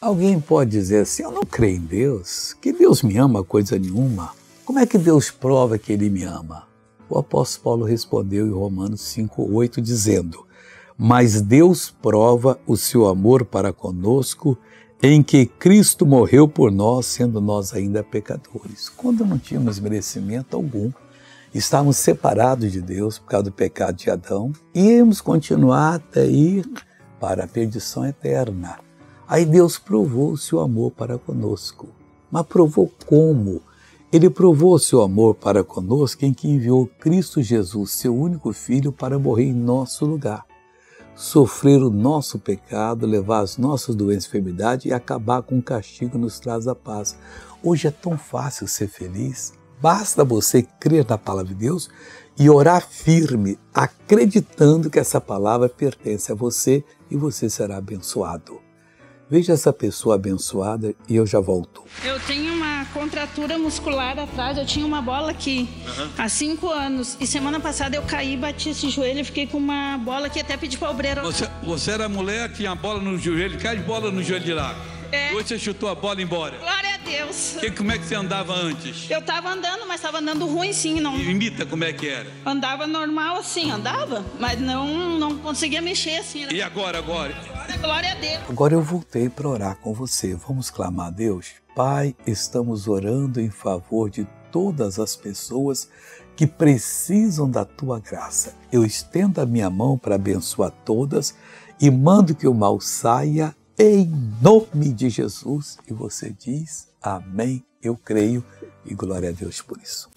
Alguém pode dizer assim, eu não creio em Deus, que Deus me ama coisa nenhuma. Como é que Deus prova que Ele me ama? O apóstolo Paulo respondeu em Romanos 5,8 dizendo, mas Deus prova o seu amor para conosco em que Cristo morreu por nós, sendo nós ainda pecadores. Quando não tínhamos merecimento algum, estávamos separados de Deus por causa do pecado de Adão, e íamos continuar até ir para a perdição eterna. Aí Deus provou o seu amor para conosco. Mas provou como? Ele provou o seu amor para conosco em que enviou Cristo Jesus, seu único Filho, para morrer em nosso lugar, sofrer o nosso pecado, levar as nossas doenças e enfermidades e acabar com o castigo que nos traz a paz. Hoje é tão fácil ser feliz. Basta você crer na palavra de Deus e orar firme, acreditando que essa palavra pertence a você e você será abençoado. Veja essa pessoa abençoada e eu já volto. Eu tenho uma contratura muscular atrás, eu tinha uma bola aqui há 5 anos. E semana passada eu caí, bati esse joelho e fiquei com uma bola aqui, até pedi para o obreiro. Você era mulher, tinha a bola no joelho, cai de bola no joelho de lá. É. Hoje você chutou a bola embora. Glória a Deus. Como é que você andava antes? Eu estava andando, mas estava andando ruim sim. Não... Imita como é que era. Andava normal assim, andava, mas não conseguia mexer assim. E agora? Glória a Deus. Agora eu voltei para orar com você. Vamos clamar a Deus? Pai, estamos orando em favor de todas as pessoas que precisam da Tua graça. Eu estendo a minha mão para abençoar todas e mando que o mal saia em nome de Jesus. E você diz, amém, eu creio e glória a Deus por isso.